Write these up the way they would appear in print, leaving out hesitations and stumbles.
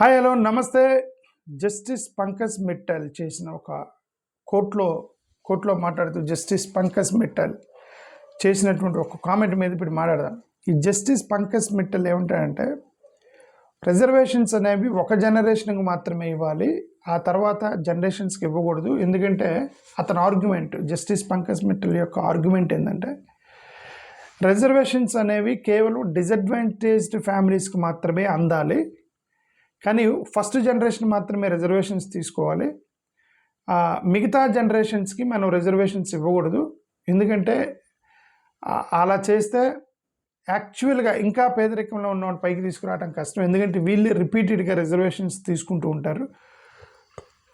Hi hello నమస్తే. Justice Pankaj Mittal చేసిన ఒక కోర్టులో మాట్లాడుతూ జస్టిస్ పంకజ్ మిట్టల్ చేసినటువంటి ఒక కామెంట్ మీద ఇప్పుడు మాట్లాడదాం. ఈ జస్టిస్ పంకజ్ మిట్టల్ ఏమంటాడంటే, రిజర్వేషన్స్ అనేవి ఒక జనరేషన్కి మాత్రమే ఇవ్వాలి, ఆ తర్వాత జనరేషన్స్కి ఇవ్వకూడదు. ఎందుకంటే అతని ఆర్గ్యుమెంట్, జస్టిస్ పంకజ్ మిట్టల్ యొక్క ఆర్గ్యుమెంట్ ఏంటంటే, రిజర్వేషన్స్ అనేవి కేవలం డిసడ్వాంటేజ్డ్ ఫ్యామిలీస్కి మాత్రమే అందాలి, కానీ ఫస్ట్ జనరేషన్ మాత్రమే రిజర్వేషన్స్ తీసుకోవాలి, మిగతా జనరేషన్స్కి మనం రిజర్వేషన్స్ ఇవ్వకూడదు. ఎందుకంటే అలా చేస్తే యాక్చువల్గా ఇంకా పేదరికంలో ఉన్న పైకి తీసుకురావడం కష్టం. ఎందుకంటే వీళ్ళు రిపీటెడ్గా రిజర్వేషన్స్ తీసుకుంటూ ఉంటారు.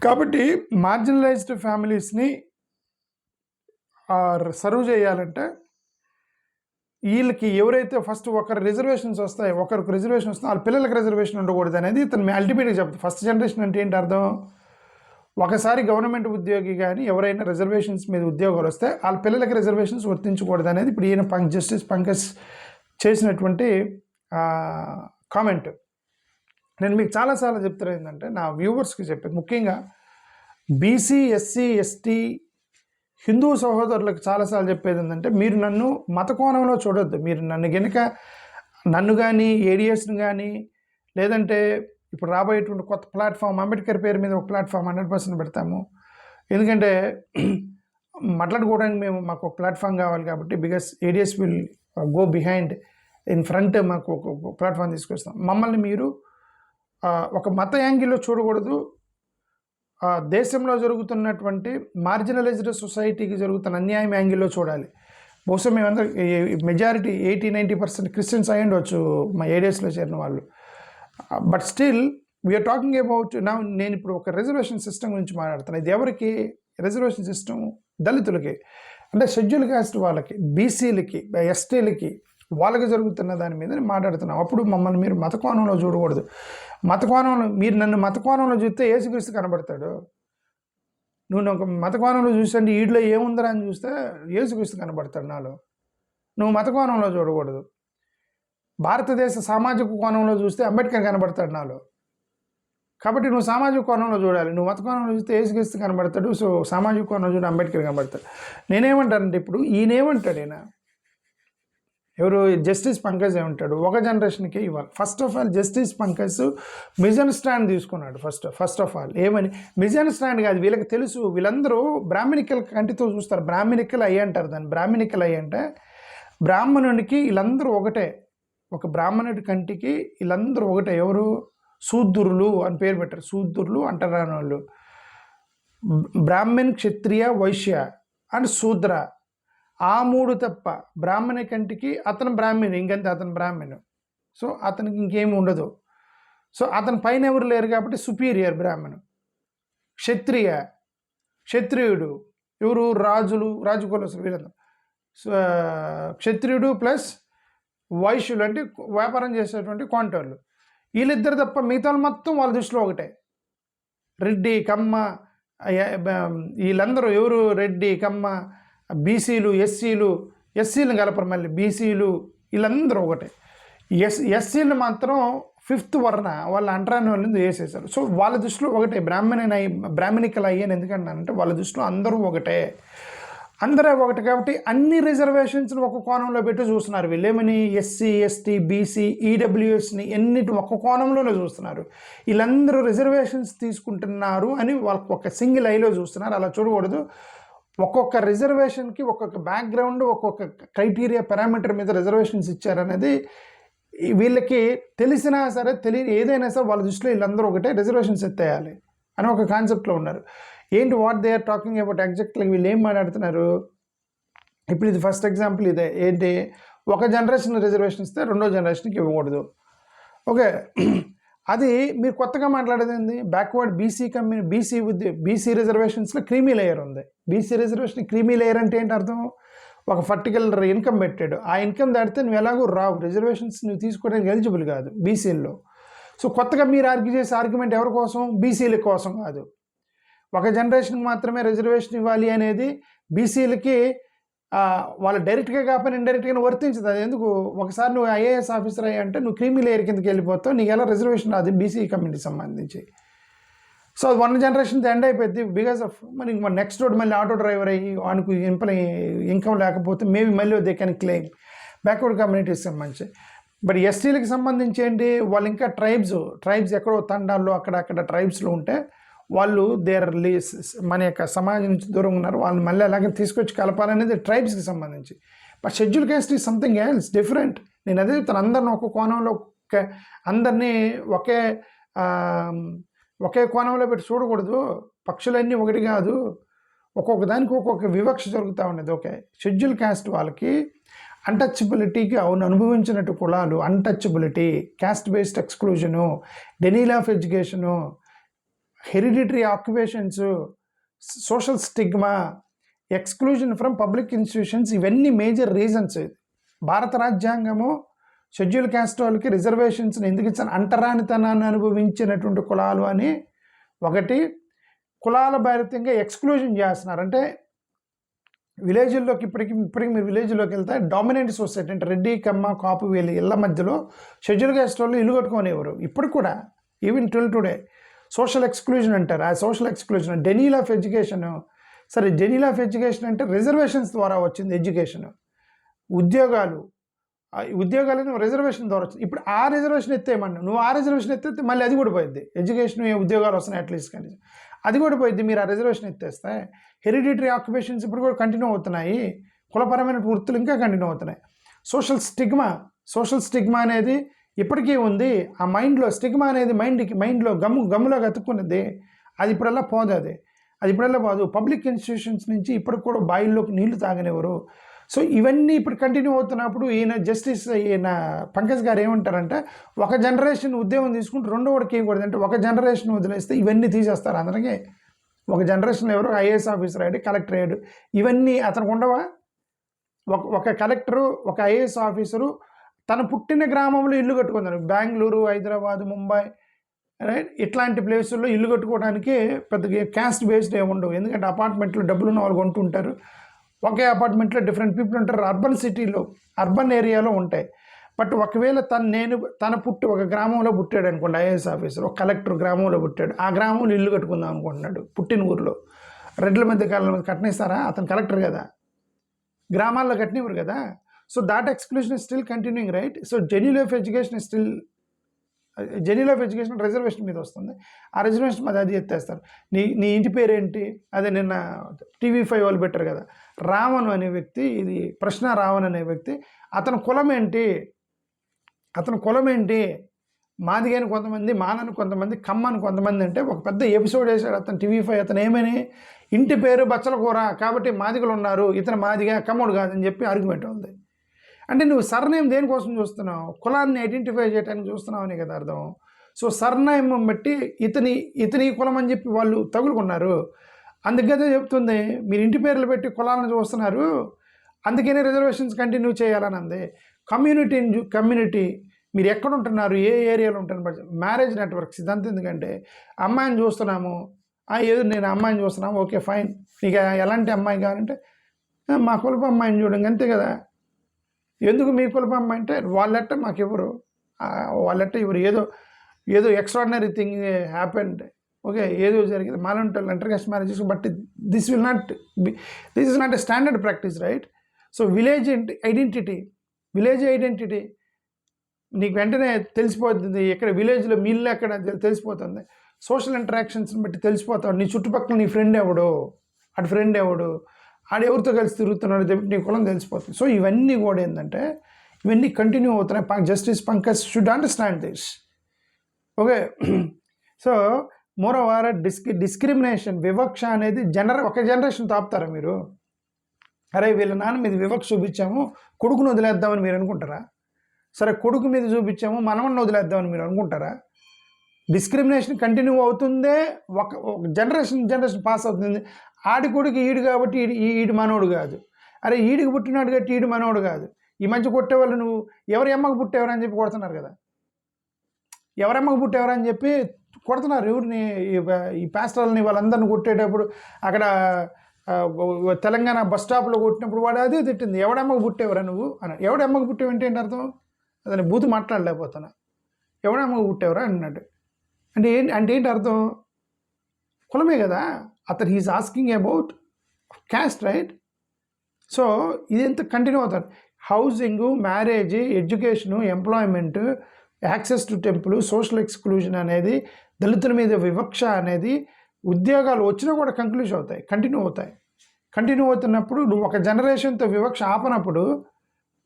కాబట్టి మార్జినలైజ్డ్ ఫ్యామిలీస్ని సర్వ్ చేయాలంటే వీళ్ళకి ఎవరైతే ఫస్ట్ ఒకరి రిజర్వేషన్స్ వస్తాయి, ఒకరికి రిజర్వేషన్ వస్తాయి, వాళ్ళ పిల్లలకి రిజర్వేషన్ ఉండకూడదు అనేది ఇతను అల్టిమేట్గా చెప్తాను. ఫస్ట్ జనరేషన్ అంటే ఏంటి అర్థం? ఒకసారి గవర్నమెంట్ ఉద్యోగి కానీ ఎవరైనా రిజర్వేషన్స్ మీద ఉద్యోగాలు వస్తే వాళ్ళ పిల్లలకి రిజర్వేషన్స్ వర్తించకూడదు అనేది ఇప్పుడు ఈయన జస్టిస్ పంకజ్ చేసినటువంటి కామెంట్. నేను మీకు చాలాసార్లు చెప్తాను ఏంటంటే, నా వ్యూవర్స్కి చెప్పేది ముఖ్యంగా బీసీ, ఎస్సీ, ఎస్టీ, హిందూ సహోదరులకు చాలాసార్లు చెప్పేది ఏంటంటే, మీరు నన్ను మత కోణంలో చూడొద్దు. మీరు నన్ను కానీ ఏడిఎస్ని కానీ, లేదంటే ఇప్పుడు రాబోయేటువంటి కొత్త ప్లాట్ఫామ్ అంబేద్కర్ పేరు మీద ఒక ప్లాట్ఫామ్ 100% పెడతాము. ఎందుకంటే మాట్లాడుకోవడానికి మాకు ఒక ప్లాట్ఫామ్ కావాలి కాబట్టి, because ADS will go behind, in front మాకు ఒక ప్లాట్ఫామ్ తీసుకొస్తాం. మమ్మల్ని మీరు ఒక మత యాంగిల్లో చూడకూడదు, దేశంలో జరుగుతున్నటువంటి మార్జినలైజ్డ్ సొసైటీకి జరుగుతున్న అన్యాయం యాంగిల్లో చూడాలి. బహుశా మేమందరం మెజారిటీ 80-90% క్రిస్టియన్స్ అయి ఉండవచ్చు మా ఏరియాస్లో చేరిన వాళ్ళు. But still we're talking about నేను ఇప్పుడు ఒక రిజర్వేషన్ సిస్టమ్ గురించి మాట్లాడుతున్నాను. ఇది ఎవరికి రిజర్వేషన్ సిస్టమ్? దళితులకి, అంటే షెడ్యూల్ కాస్ట్ వాళ్ళకి, బీసీలకి, ఎస్టీలకి, వాళ్ళకి జరుగుతున్న దాని మీద మాట్లాడుతున్నాం. అప్పుడు మమ్మల్ని మీరు మత కోణంలో చూడకూడదు. మత కోణంలో మీరు నన్ను మత కోణంలో చూస్తే యేసుక్రీస్తు కనబడతాడు. నువ్వు ఒక మత కోణంలో చూసండి ఈడ్లో ఏముందరా అని చూస్తే యేసుక్రీస్తు కనబడతాడు నాలో. నువ్వు మత కోణంలో చూడకూడదు. భారతదేశ సామాజిక కోణంలో చూస్తే అంబేద్కర్ కనబడతాడు నాలో. కాబట్టి నువ్వు సామాజిక కోణంలో చూడాలి. నువ్వు మత కోణంలో చూస్తే యేసుక్రీస్తు కనబడతాడు. సో సామాజిక కోణంలో చూడ అంబేద్కర్ కనబడతాడు. నేనేమంటానంటే, ఇప్పుడు ఈయనేమంటాడు, ఎవరు జస్టిస్ పంకజ్ ఏమంటాడు, ఒక జనరేషన్కే ఇవ్వాలి. First of all justice Pankaj మిజన్ stand తీసుకున్నాడు. ఫస్ట్ ఆఫ్ ఆల్ ఏమని మిజన్ స్టాండ్ కాదు, వీళ్ళకి తెలుసు, వీళ్ళందరూ బ్రాహ్మణికల్ కంటితో చూస్తారు. బ్రాహ్మణికల్ అయ్యి అంటారు దాన్ని. బ్రాహ్మణికల్ అయ్యి అంటే బ్రాహ్మణునికి వీళ్ళందరూ ఒకటే, ఒక బ్రాహ్మణుడి కంటికి వీళ్ళందరూ ఒకటే. ఎవరు? శూద్రులు అని పేరు పెట్టారు. శూద్రులు అంటరాని వాళ్ళు. బ్రాహ్మణ్, క్షత్రియ, వైశ్య అండ్ శూద్ర, ఆ మూడు తప్ప బ్రాహ్మణ కంటికి అతను బ్రాహ్మణు, ఇంకంతే, అతను బ్రాహ్మణు. సో అతనికి ఇంకేమి ఉండదు. సో అతని పైన ఎవరు లేరు కాబట్టి సుపీరియర్ బ్రాహ్మణు. క్షత్రియుడు ఎవరు? రాజుకులసులు వీళ్ళందరూ. క్షత్రియుడు ప్లస్ వైశ్యులు అంటే వ్యాపారం చేసేటువంటి కాంటోర్లు. వీళ్ళిద్దరు తప్ప మిగతా మొత్తం వాళ్ళ దృష్టిలో ఒకటే. రెడ్డి, కమ్మ, వీళ్ళందరూ ఎవరు? రెడ్డి, కమ్మ, బీసీలు, ఎస్సీలను కలపరు. మళ్ళీ బీసీలు వీళ్ళందరూ ఒకటే. ఎస్సీలు మాత్రం 5th వర్ణ వాళ్ళ అంటరాని వాళ్ళని వేసేసారు. సో వాళ్ళ దృష్టిలో ఒకటే. బ్రాహ్మణికలు అయ్యాను ఎందుకంటానంటే, వాళ్ళ దృష్టిలో అందరూ ఒకటే, అందరూ ఒకటి. కాబట్టి అన్ని రిజర్వేషన్స్ని ఒక కోణంలో పెట్టి చూస్తున్నారు వీళ్ళు. ఏమని? ఎస్సీ, ఎస్టీ, బీసీ, ఈడబ్ల్యూఎస్ని ఎన్నిటి ఒక్క కోణంలోనే చూస్తున్నారు. వీళ్ళందరూ రిజర్వేషన్స్ తీసుకుంటున్నారు అని వాళ్ళకి ఒక సింగిల్ ఐలో చూస్తున్నారు. అలా చూడకూడదు. ఒక్కొక్క రిజర్వేషన్కి ఒక్కొక్క బ్యాక్గ్రౌండ్, ఒక్కొక్క క్రైటీరియా, పారామీటర్ మీద రిజర్వేషన్స్ ఇచ్చారనేది వీళ్ళకి తెలిసినా సరే ఏదైనా సరే వాళ్ళ దృష్టిలో వీళ్ళందరూ ఒకటే, రిజర్వేషన్స్ ఎత్తేయాలి అని ఒక కాన్సెప్ట్లో ఉన్నారు. ఏంటి what they are talking about exactly వీళ్ళు ఏం మాట్లాడుతున్నారు? ఇప్పుడు ఇది ఫస్ట్ ఎగ్జాంపుల్ ఇదే. ఏంటి? ఒక జనరేషన్ రిజర్వేషన్ ఇస్తే రెండో జనరేషన్కి ఇవ్వకూడదు. ఓకే, అది మీరు కొత్తగా మాట్లాడేది ఏంది? బ్యాక్వర్డ్ బీసీ రిజర్వేషన్స్లో క్రీమీ లేయర్ ఉంది. బీసీ రిజర్వేషన్ క్రీమీ లేయర్ అంటే ఏంటి అర్థం? ఒక పర్టికులర్ ఇన్కమ్ పెట్టాడు, ఆ ఇన్కమ్ దాటితే నువ్వు ఎలాగో రావు, రిజర్వేషన్స్ నువ్వు తీసుకోవడానికి ఎలిజిబుల్ కాదు బీసీల్లో. సో కొత్తగా మీరు ఆర్గ్యూ చేసే ఆర్గ్యుమెంట్ ఎవరి కోసం? బీసీల కోసం కాదు. ఒక జనరేషన్కి మాత్రమే రిజర్వేషన్ ఇవ్వాలి అనేది బీసీలకి వాళ్ళు డైరెక్ట్గా కాకపోయినా ఇండైరెక్ట్గా వర్తించదు. అది ఎందుకు, ఒకసారి నువ్వు ఐఏఎస్ ఆఫీసర్ అయ్యి అంటే నువ్వు క్రీమీ లేయర్ కిందకి వెళ్ళిపోతావు, నీకు ఎలా రిజర్వేషన్ రాదు బీసీ కమ్యూనిటీకి సంబంధించి. సో అది 1 జనరేషన్ ఎండ్ అయిపోద్ది బికాస్ ఆఫ్ మరి నెక్స్ట్ రోడ్ మళ్ళీ ఆటో డ్రైవర్ అయ్యి వానికి ఇన్కమ్ లేకపోతే మేబీ మళ్ళీ దే కెన్ క్లెయిమ్ బ్యాక్వర్డ్ కమ్యూనిటీకి సంబంధించి. బట్ ఎస్టీలకు సంబంధించి ఏంటి, వాళ్ళు ఇంకా ట్రైబ్స్ ఎక్కడో తండాల్లో అక్కడక్కడ ట్రైబ్స్లో ఉంటే వాళ్ళు మన యొక్క సమాజం నుంచి దూరం ఉన్నారు, వాళ్ళని మళ్ళీ అలాగే తీసుకొచ్చి కలపాలనేది ట్రైబ్స్కి సంబంధించి. But schedule caste is something else different. నేను అదే చెప్తాను, అందరిని ఒక కోణంలో అందరినీ ఒకే కోణంలో పెట్టి చూడకూడదు. పక్షులన్నీ ఒకటి కాదు, ఒక్కొక్క దానికి ఒక్కొక్క వివక్ష జరుగుతూ ఉండేది. ఓకే, షెడ్యూల్ కాస్ట్ వాళ్ళకి అన్టచబిలిటీకి అనుభవించినట్టు కులాలు, untouchability, caste based exclusion, denial of education, hereditary occupations, social stigma, exclusion from public institutions, ఇవన్నీ మేజర్ రీజన్స్. భారత రాజ్యాంగము షెడ్యూల్ క్యాస్ట్ వాళ్ళకి రిజర్వేషన్స్ని ఎందుకు ఇచ్చాను, అంటరానితనాన్ని అనుభవించినటువంటి కులాలు అని ఒకటి. కులాల భరితంగా ఎక్స్క్లూజన్ చేస్తున్నారు. అంటే విలేజ్ల్లోకి ఇప్పటికి మీరు విలేజ్లోకి వెళ్తే డామినెంట్ సొసైటీ అంటే రెడ్డి, కమ్మ, కాపు వీళ్ళ ఇళ్ళ మధ్యలో షెడ్యూల్ క్యాస్ట్ వాళ్ళు ఇల్లు కట్టుకోనివ్వరు ఇప్పుడు కూడా, even till today. Social exclusion అంటారు. ఆ సోషల్ ఎక్స్క్లూజన్ డెనీల్ ఆఫ్ ఎడ్యుకేషన్. సరే, డెనీల్ ఆఫ్ ఎడ్యుకేషన్ అంటే రిజర్వేషన్స్ ద్వారా వచ్చింది ఎడ్యుకేషన్. ఉద్యోగాలను రిజర్వేషన్ ద్వారా వచ్చింది. ఇప్పుడు ఆ రిజర్వేషన్ ఎత్తేయమన్నా, నువ్వు ఆ రిజర్వేషన్ ఎత్తే మళ్ళీ అది కూడా పోయింది. ఎడ్యుకేషన్ ఉద్యోగాలు వస్తున్నాయి అట్లీస్ట్, కానీ అది కూడా పోయింది మీరు ఆ రిజర్వేషన్ ఎత్తేస్తే. హెరిడిటరీ ఆక్యుపేషన్స్ ఇప్పుడు కూడా కంటిన్యూ అవుతున్నాయి, కులపరమైన వృత్తులు ఇంకా కంటిన్యూ అవుతున్నాయి. సోషల్ స్టిగ్మా అనేది ఇప్పటికీ ఉంది. ఆ మైండ్లో స్టిగ్మా అనేది మైండ్లో గమ్ములో గతుక్కున్నది. అది ఇప్పుడల్లా పోదు, అది ఇప్పుడల్లా పోదు. పబ్లిక్ ఇన్స్టిట్యూషన్స్ నుంచి ఇప్పటికి కూడా బాయిల్లోకి నీళ్లు తాగనివ్వరు. సో ఇవన్నీ ఇప్పుడు కంటిన్యూ అవుతున్నప్పుడు ఈయన పంకజ్ గారు ఏమంటారంటే, ఒక జనరేషన్ ఉద్యోగం తీసుకుంటే రెండో వాడికి ఏయకూడదు. అంటే ఒక జనరేషన్ వదిలేస్తే ఇవన్నీ తీసేస్తారు అందరికీ. ఒక జనరేషన్ ఎవరో ఐఏఎస్ ఆఫీసర్ అయ్యాడు, కలెక్టర్ అయ్యాడు, ఇవన్నీ అతనికి ఉండవా? ఒక కలెక్టరు, ఒక ఐఏఎస్ ఆఫీసరు తను పుట్టిన గ్రామంలో ఇల్లు కట్టుకున్నారు. బెంగళూరు, హైదరాబాద్, ముంబై, రైట్, ఇట్లాంటి ప్లేసుల్లో ఇల్లు కట్టుకోవడానికి పెద్దగా క్యాస్ట్ బేస్డ్ ఏముండవు. ఎందుకంటే అపార్ట్మెంట్లో డబ్బులు ఉన్న వాళ్ళు కొంటుంటారు. ఒకే అపార్ట్మెంట్లో డిఫరెంట్ పీపుల్ ఉంటారు. అర్బన్ ఏరియాలో ఉంటాయి. బట్ ఒకవేళ ఒక గ్రామంలో పుట్టాడు అనుకోండి, ఐఏఎస్ ఆఫీసర్, ఒక కలెక్టర్ గ్రామంలో పుట్టాడు, ఆ గ్రామంలో ఇల్లు కట్టుకుందాం అనుకుంటున్నాడు పుట్టిన ఊరిలో. రెడ్ల మధ్య కాలంలో మీద కట్టనిస్తారా? అతను కలెక్టర్ కదా, గ్రామాల్లో కట్టనివ్వరు కదా. So that exclusion is still continuing, right. So denial of education reservation మీద వస్తుంది. ఆ రిజర్వేషన్ మీద అది ఎత్తేస్తారు. నీ ఇంటి పేరేంటి? అదే నిన్న TV5 వాళ్ళు పెట్టారు కదా, రావణ్ అనే వ్యక్తి, ఇది ప్రశ్న రావణ్ అనే వ్యక్తి, అతని కులం ఏంటి? మాదిగని కొంతమంది, మానని కొంతమంది, కమ్మని కొంతమంది. అంటే ఒక పెద్ద ఎపిసోడ్ వేశాడు అతను TV5. అతను ఏమని, ఇంటి పేరు బచ్చల కూర కాబట్టి మాదిగలు ఉన్నారు, ఇతను మాదిగా కమ్ముడు కాదని చెప్పి ఆర్గ్యుమెంట్ ఉంది. అంటే నువ్వు సర్నేమ్ దేనికోసం చూస్తున్నావు? కులాన్ని ఐడెంటిఫై చేయడానికి చూస్తున్నావు అని కదా అర్థం. సో సర్నేమ్ బట్టి ఇతని కులం అని చెప్పి వాళ్ళు తగులుకున్నారు. అందుకనే చెప్తుంది, మీరు ఇంటి పేర్లు పెట్టి కులాలను చూస్తున్నారు, అందుకనే రిజర్వేషన్స్ కంటిన్యూ చేయాలని అంది. కమ్యూనిటీ మీరు ఎక్కడ ఉంటున్నారు, ఏ ఏరియాలో ఉంటున్నారు, మ్యారేజ్ నెట్వర్క్స్ ఇదంతా. ఎందుకంటే అమ్మాయిని చూస్తున్నాము, ఏదో నేను అమ్మాయిని చూస్తున్నాము, ఓకే ఫైన్, నీకు ఎలాంటి అమ్మాయి కావాలంటే మా కులపు అమ్మాయిని చూడండి, అంతే కదా. ఎందుకు మీ కులపు అమ్మాయి అంటే వాళ్ళట్ట మాకు ఎవరు, వాళ్ళట్ట ఎవరు, ఏదో ఎక్స్ట్రాడినరీ థింగ్ హ్యాపెండ్, ఓకే, ఏదో జరిగింది, మాలంటే inter caste marriages. But this is not a standard practice, right. So village identity నీకు వెంటనే తెలిసిపోతుంది. ఎక్కడ విలేజ్లో మీ ఇల్లు ఎక్కడ తెలిసిపోతుంది. సోషల్ ఇంటరాక్షన్స్ని బట్టి తెలిసిపోతాడు. నీ చుట్టుపక్కల నీ ఫ్రెండ్ ఎవడు, ఆడెవరితో కలిసి తిరుగుతున్నాడు చెప్పి నీ కులం తెలిసిపోతుంది. సో ఇవన్నీ కూడా ఏంటంటే ఇవన్నీ కంటిన్యూ అవుతున్నాయి. Justice Pankaj should understand this, okay. So moreover discrimination, వివక్ష అనేది ఒక జనరేషన్ తాపుతారా మీరు? అరే వీళ్ళ నాన్న మీద వివక్ష చూపించాము, కొడుకును వదిలేద్దామని మీరు అనుకుంటారా? సరే, కొడుకు మీద చూపించాము, మనవన్ని వదిలేద్దామని మీరు అనుకుంటారా? డిస్క్రిమినేషన్ కంటిన్యూ అవుతుందే, ఒక జనరేషన్ పాస్ అవుతుంది. ఆడి కొడుకు ఈడు కాబట్టి ఈడు మనోడు కాదు, అరే ఈడికి పుట్టినాడు కాబట్టి ఈడు మనోడు కాదు. ఈ మధ్య కొట్టేవాళ్ళు నువ్వు ఎవరి అమ్మకు పుట్టేవారని చెప్పి కొడుతున్నారు కదా, ఎవరమ్మకు పుట్టేవారని చెప్పి కొడుతున్నారు. ఎవరిని, ఈ పాస్టర్లని వాళ్ళందరిని కొట్టేటప్పుడు అక్కడ తెలంగాణ బస్ స్టాప్లో కొట్టినప్పుడు వాడు అదే తిట్టింది, ఎవడమ్మకు పుట్టేవరా నువ్వు అని. ఎవడమ్మకు పుట్టేవు అంటే ఏంటి అర్థం? అతని బూతు మాట్లాడలేకపోతున్నా, ఎవడమ్మకు పుట్టేవరా అన్నాడు. అంటే ఏంటి అర్థం? కులమే కదా అతను. He's asking about caste, right? So ఇదంతా కంటిన్యూ అవుతుంది. Housing, marriage, education, employment, access to temple, social exclusion అనేది, దళితుల మీద వివక్ష అనేది, ఉద్యోగాలు వచ్చినా కూడా కంక్లూజ్ అవుతాయి, కంటిన్యూ అవుతాయి. కంటిన్యూ అవుతున్నప్పుడు నువ్వు ఒక జనరేషన్తో వివక్ష ఆపనప్పుడు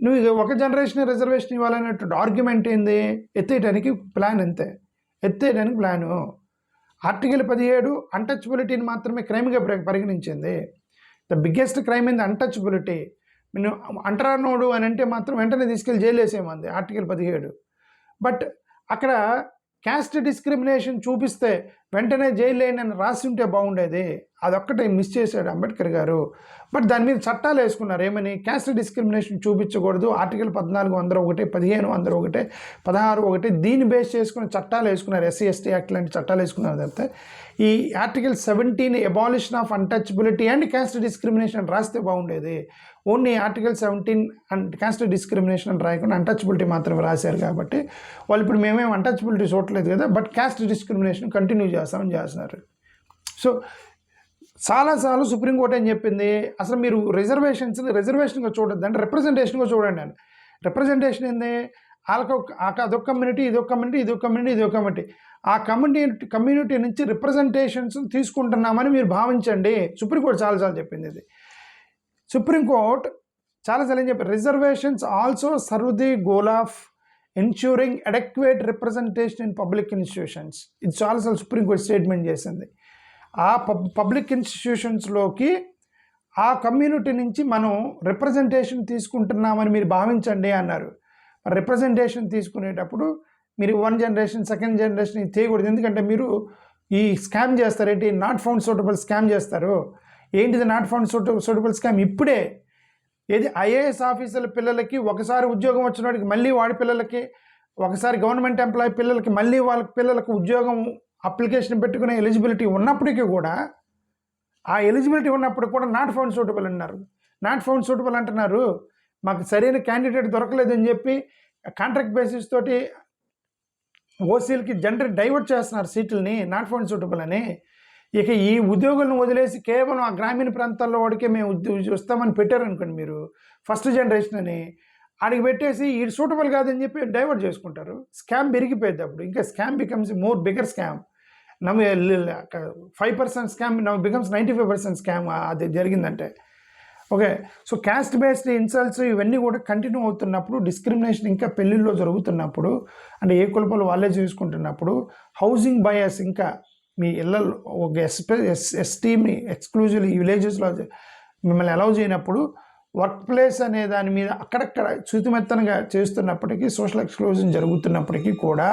నువ్వు ఒక జనరేషన్ రిజర్వేషన్ ఇవ్వాలనేటువంటి ఆర్గ్యుమెంట్ ఏంది? ఎత్తేయడానికి ప్లాన్, అంతే, ఎత్తేయడానికి ప్లాను. ఆర్టికల్ 17 అన్టచబిలిటీని మాత్రమే క్రైమ్గా పరిగణించింది. The biggest crime in the untouchability. నేను అంటరానోడు అని అంటే మాత్రం వెంటనే తీసుకెళ్ళి జైలు వేసేయమంది ఆర్టికల్ 17. బట్ అక్కడ క్యాస్ట్ డిస్క్రిమినేషన్ చూపిస్తే వెంటనే జైలు వేయండి రాసి ఉంటే బాగుండేది. అదొక్కటే మిస్ చేశాడు అంబేద్కర్ గారు. బట్ దాని మీద చట్టాలు వేసుకున్నారు, ఏమని? క్యాస్ట్ డిస్క్రిమినేషన్ చూపించకూడదు, ఆర్టికల్ 14 అందరూ ఒకటే, 15 అందరూ ఒకటే, 16 ఒకటే, దీన్ని బేస్ చేసుకుని చట్టాలు వేసుకున్నారు. SC ST యాక్ట్ లాంటి చట్టాలు వేసుకున్నారు. తప్పితే ఈ article 17 abolition of untouchability and caste discrimination రాస్తే బాగుండేది. Only article 17 and caste discrimination రాయకుండా అన్టచబిలిటీ మాత్రమే రాశారు. కాబట్టి వాళ్ళు ఇప్పుడు మేమేం అన్టచబిలిటీ చూడలేదు కదా, బట్ క్యాస్ట్ డిస్క్రిమినేషన్ కంటిన్యూ చేస్తామని చేస్తున్నారు. సో చాలాసార్లు సుప్రీంకోర్టు ఏం చెప్పింది, అసలు మీరు రిజర్వేషన్గా చూడొద్దు అంటే రిప్రజెంటేషన్గా చూడండి అని. రిప్రజెంటేషన్ ఏంది? వాళ్ళకు అదొక కమ్యూనిటీ, ఇదొక కమ్యూనిటీ, ఇదొక కమ్యూనిటీ, ఇదొక కమ్యూనిటీ, ఆ కమ్యూనిటీ నుంచి రిప్రజెంటేషన్స్ తీసుకుంటున్నామని మీరు భావించండి. సుప్రీంకోర్టు చాలాసార్లు చెప్పింది ఇది. సుప్రీంకోర్టు చాలాసార్లు ఏం చెప్పారు? Reservations also serve the goal of ensuring adequate representation in public institutions. ఇది చాలాసార్లు సుప్రీంకోర్టు స్టేట్మెంట్ చేసింది. ఆ పబ్లిక్ ఇన్స్టిట్యూషన్స్లోకి ఆ కమ్యూనిటీ నుంచి మనం రిప్రజెంటేషన్ తీసుకుంటున్నామని మీరు భావించండి అన్నారు. రిప్రజెంటేషన్ తీసుకునేటప్పుడు మీరు 1 జనరేషన్, 2nd జనరేషన్ చేయకూడదు. ఎందుకంటే మీరు ఈ స్కామ్ చేస్తారు. ఏంటి? నాట్ ఫౌండ్ సూటబుల్ స్కామ్ చేస్తారు. ఏంటిది నాట్ ఫౌండ్ సూటబుల్ స్కామ్? ఇప్పుడే ఏది IAS ఆఫీసర్ల పిల్లలకి ఒకసారి ఉద్యోగం వచ్చినవాడికి మళ్ళీ వాడి పిల్లలకి, ఒకసారి గవర్నమెంట్ ఎంప్లాయీ పిల్లలకి మళ్ళీ వాళ్ళ పిల్లలకు ఉద్యోగం అప్లికేషన్ పెట్టుకునే ఎలిజిబిలిటీ ఉన్నప్పటికీ కూడా, ఆ ఎలిజిబిలిటీ ఉన్నప్పుడు కూడా నాట్ ఫౌండ్ సూటబుల్ అన్నారు. నాట్ ఫౌండ్ సూటబుల్ అంటున్నారు. మాకు సరైన క్యాండిడేట్ దొరకలేదని చెప్పి కాంట్రాక్ట్ బేసిస్ తోటి ఓసీలకి జనరల్ డైవర్ట్ చేస్తున్నారు సీట్లని, నాట్ ఫౌండ్ సూటబుల్ అని. ఇక ఈ ఉద్యోగులను వదిలేసి కేవలం ఆ గ్రామీణ ప్రాంతాల్లో వాడికే మేము వస్తామని పెట్టారనుకోండి మీరు, ఫస్ట్ జనరేషన్ అని ఆడికి పెట్టేసి ఈ సూటబుల్ కాదని చెప్పి డైవర్ట్ చేసుకుంటారు. స్కామ్ పెరిగిపోయింది. అప్పుడు ఇంకా scam becomes more bigger scam. 5% scam becomes 95% scam. అది జరిగిందంటే okay. So caste based insults ఇవన్నీ కూడా కంటిన్యూ అవుతున్నప్పుడు, డిస్క్రిమినేషన్ ఇంకా పెళ్ళిళ్ళలో జరుగుతున్నప్పుడు, అంటే ఏ కులపాలు వాళ్ళే చేసుకుంటున్నప్పుడు, హౌసింగ్ బయాస్ ఇంకా మీ ఇళ్ళల్లో ఒక ఎస్టీని ఎక్స్క్లూజివ్లీ విలేజెస్లో మిమ్మల్ని అలౌ చేయనప్పుడు, వర్క్ ప్లేస్ అనే దాని మీద అక్కడక్కడ శుతిమెత్తనగా చేస్తున్నప్పటికీ, సోషల్ ఎక్స్క్లూజన్ జరుగుతున్నప్పటికీ కూడా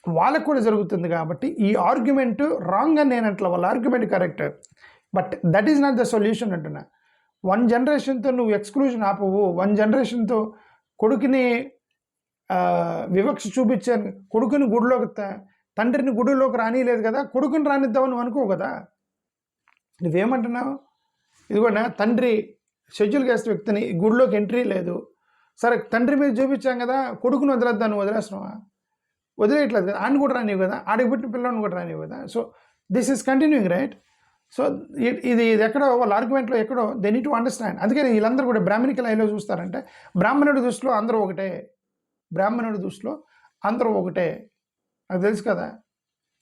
వాళ్ళకు కూడా జరుగుతుంది. కాబట్టి ఈ ఆర్గ్యుమెంట్ రాంగ్ అని నేను అంటలా, వాళ్ళ argument correct, but that is not the solution అంటున్నా. 1 జనరేషన్తో నువ్వు ఎక్స్క్లూజన్ ఆపవు. 1 జనరేషన్తో కొడుకుని వివక్ష చూపించాను, కొడుకుని గుడిలోకి తండ్రిని గుడిలోకి రానిలేదు కదా, కొడుకుని రానిద్దామని నువ్వు అనుకోవు కదా. నువ్వేమంటున్నావు? ఇదిగోనా తండ్రి షెడ్యూల్ క్యాస్ట్ వ్యక్తిని గుడిలోకి ఎంట్రీ లేదు, సరే తండ్రి మీద చూపించాం కదా, కొడుకుని వదిలేద్దాను, వదిలేస్తున్నావా? వదిలేయట్లేదు కదా. ఆడిని కూడా రానివ్వు కదా, ఆడికి పుట్టిన పిల్లల్ని కూడా రానివ్వు కదా. So this is continuing, right? So ఇది ఎక్కడో వాళ్ళ ఆర్గ్యుమెంట్లో ఎక్కడో దే నీడ్ టు అండర్స్టాండ్. అందుకని వీళ్ళందరూ కూడా బ్రాహ్మణికల్ ఐలో చూస్తారంటే, బ్రాహ్మణుడి దృష్టిలో అందరూ ఒకటే, బ్రాహ్మణుడి దృష్టిలో అందరూ ఒకటే. నాకు తెలుసు కదా,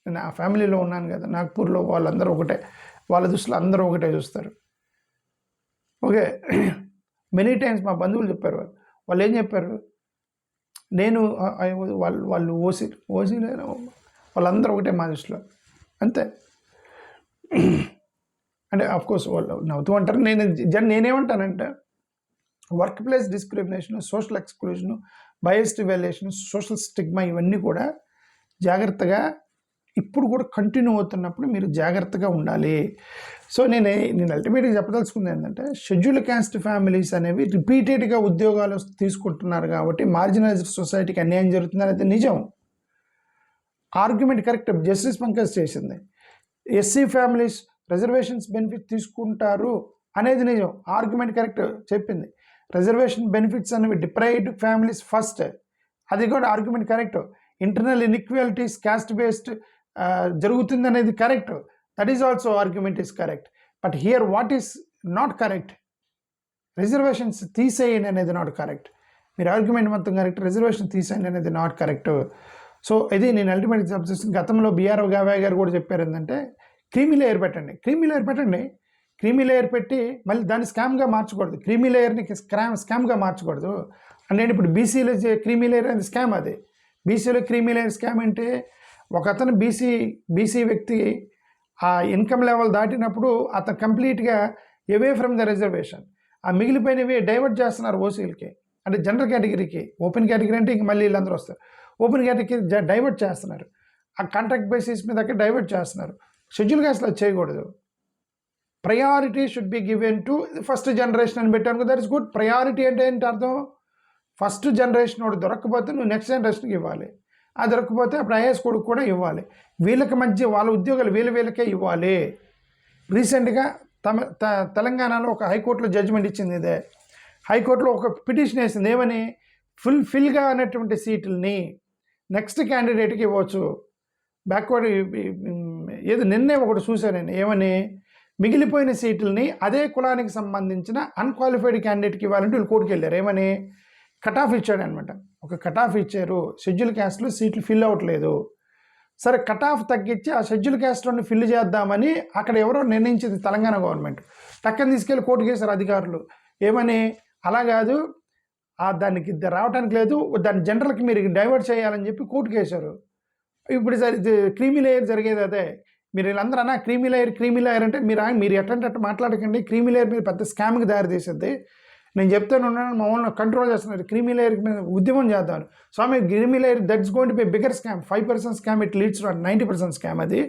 నేను ఆ ఫ్యామిలీలో ఉన్నాను కదా, నాగ్పూర్లో వాళ్ళందరూ ఒకటే, వాళ్ళ దృష్టిలో అందరూ ఒకటే చూస్తారు. ఓకే. మెనీ టైమ్స్ మా బంధువులు చెప్పారు, వాళ్ళు ఏం చెప్పారు, నేను వాళ్ళు ఓసీలే వాళ్ళందరూ ఒకటే మా దృష్టిలో, అంతే. అంటే అఫ్కోర్స్ వాళ్ళు నవ్వుతూ అంటారు. నేనేమంటానంటే, work place discrimination, social exclusion, biased valuation, social stigma ఇవన్నీ కూడా జాగ్రత్తగా ఇప్పుడు కూడా కంటిన్యూ అవుతున్నప్పుడు మీరు జాగ్రత్తగా ఉండాలి. సో నేను అల్టిమేట్గా చెప్పదలుచుకుంది ఏంటంటే, షెడ్యూల్ క్యాస్ట్ ఫ్యామిలీస్ అనేవి రిపీటెడ్గా ఉద్యోగాలు తీసుకుంటున్నారు కాబట్టి మార్జినలైజ్డ్ సొసైటీకి అన్యాయం జరుగుతుంది అనేది నిజం. Argument correct. జస్టిస్ పంకజ్ చేసింది. ఎస్సీ ఫ్యామిలీస్ రిజర్వేషన్స్ బెనిఫిట్ తీసుకుంటారు అనేది నిజం. ఆర్గ్యుమెంట్ కరెక్ట్ చెప్పింది. రిజర్వేషన్ బెనిఫిట్స్ అనేవి డిప్రైవ్డ్ ఫ్యామిలీస్ ఫస్ట్, అది కూడా argument correct. Internal inequalities caste based జరుగుతుంది అనేది correct, that is also argument is correct. But here what is not correct, reservations తీసేయండి అనేది నాట్ కరెక్ట్. మీరు ఆర్గ్యుమెంట్ మొత్తం కరెక్ట్, రిజర్వేషన్ తీసేయండి అనేది నాట్ కరెక్ట్. సో ఇది నేను అల్టిమేట్ సబ్జెక్షన్. గతంలో బిఆర్ గావయ్య గారు కూడా చెప్పారు ఏంటంటే క్రీమీ లేయర్ పెట్టండి, క్రీమీ లేయర్ పెట్టండి, క్రీమీ లేయర్ పెట్టి మళ్ళీ దాన్ని స్కామ్గా మార్చకూడదు, క్రీమీ లేయర్ని స్కామ్గా మార్చకూడదు. అంటే ఇప్పుడు బీసీలో క్రీమీ లేయర్ అనేది స్కామ్. అది బీసీలో క్రీమీ లేయర్ స్కామ్ అంటే ఒక అతను బీసీ వ్యక్తి ఆ ఇన్కమ్ లెవెల్ దాటినప్పుడు అతను కంప్లీట్గా అవే ఫ్రమ్ ద రిజర్వేషన్, ఆ మిగిలిపోయినవి డైవర్ట్ చేస్తున్నారు ఓసీలకి, అంటే జనరల్ కేటగిరీకి. ఓపెన్ కేటగిరీ అంటే ఇంక మళ్ళీ వీళ్ళందరూ వస్తారు. ఓపెన్ కేటగిరీ డైవర్ట్ చేస్తున్నారు, ఆ కాంట్రాక్ట్ బేసిస్ మీద డైవర్ట్ చేస్తున్నారు. షెడ్యూల్ క్యాస్ట్లో చేయకూడదు. Priority should be given to first generation అని పెట్టాను, దట్ ఇస్ గుడ్. ప్రయారిటీ అంటే ఏంటి అర్థం, ఫస్ట్ జనరేషన్ వాడు దొరకకపోతే నువ్వు నెక్స్ట్ జనరేషన్కి ఇవ్వాలి, అది దొరకకపోతే అప్పుడు ఐఏఎస్ కొడుకు కూడా ఇవ్వాలి. వీళ్ళకి మధ్య వాళ్ళ ఉద్యోగాలు వీళ్ళకే ఇవ్వాలి. రీసెంట్గా తెలంగాణలో ఒక హైకోర్టులో జడ్జిమెంట్ ఇచ్చింది ఇదే. హైకోర్టులో ఒక పిటిషన్ వేసింది ఏమని, ఫిల్గా అనేటువంటి సీట్లని నెక్స్ట్ క్యాండిడేట్కి ఇవ్వచ్చు. బ్యాక్వర్డ్ ఏదో నిన్నే ఒకటి చూశాను నేను, ఏమని మిగిలిపోయిన సీట్లని అదే కులానికి సంబంధించిన అన్క్వాలిఫైడ్ క్యాండిడేట్కి ఇవ్వాలంటే వీళ్ళు కోర్టుకు వెళ్ళారు. ఏమని కట్ ఆఫ్ ఇచ్చాడు అనమాట, ఒక కట్ ఆఫ్ ఇచ్చారు, షెడ్యూల్ క్యాస్ట్లో సీట్లు ఫిల్ అవ్వట్లేదు. సరే కట్ ఆఫ్ తగ్గించి ఆ షెడ్యూల్ క్యాస్ట్లోని ఫిల్ చేద్దామని అక్కడ ఎవరో నిర్ణయించింది తెలంగాణ గవర్నమెంట్. టక్కని తీసుకెళ్ళి కోర్టుకు వేశారు అధికారులు. ఏమని అలా కాదు, దానికి రావడానికి లేదు, దాన్ని జనరల్కి మీరు డైవర్ట్ చేయాలని చెప్పి కోర్టుకు వేశారు. ఇప్పుడు క్రీమీ లేయర్ జరిగేది అదే. మీరు వీళ్ళందరూ అన్నా క్రీమీ లేయర్ అంటే మీరు ఎట్టంటే మాట్లాడకండి. క్రీమీ లేయర్ మీద పెద్ద స్కామ్కి దారి తీసేది. నేను చెప్తాను మమ్మల్ని కంట్రోల్ చేస్తున్నారు. క్రీమీ లేయర్ మీద ఉద్యమం చేద్దాం. స్వామి creamy layer that's going to be bigger scam, 5% scam, it leads to 90% scam. అది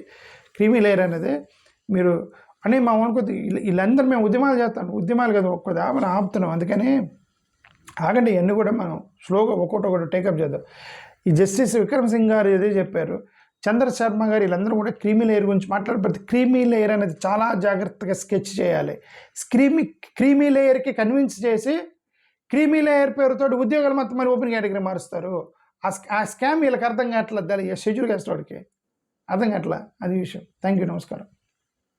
క్రీమీ లేయర్ అనేది. మీరు అని మా అనుకోద్ది వీళ్ళందరూ మేము ఉద్యమాలు చేస్తాను, ఉద్యమాలు కదా ఒక్కదా మనం ఆపుతున్నాం. అందుకని ఆగండి, ఇవన్నీ కూడా మనం స్లోగా ఒక్కొక్కటి టేకప్ చేద్దాం. ఈ జస్టిస్ విక్రమ్ సింగ్ గారు ఏదో చెప్పారు, చంద్ర శర్మ గారు, వీళ్ళందరూ కూడా క్రీమీ లేయర్ గురించి మాట్లాడారు. ప్రతి క్రీమీ లేయర్ అనేది చాలా జాగ్రత్తగా స్కెచ్ చేయాలి. క్రీమీ లేయర్కి కన్విన్స్ చేసి క్రీమీ లేయర్ పేరుతో ఉద్యోగాలు మొత్తం మరి ఓపెన్ కేటగిరీ మారుస్తారు. ఆ స్కామ్ వీళ్ళకి అర్థం కావట్లేదు, షెడ్యూల్ క్యాస్ట్ వాడికి అర్థం కావట్లా, అది విషయం. థ్యాంక్ యూ, నమస్కారం.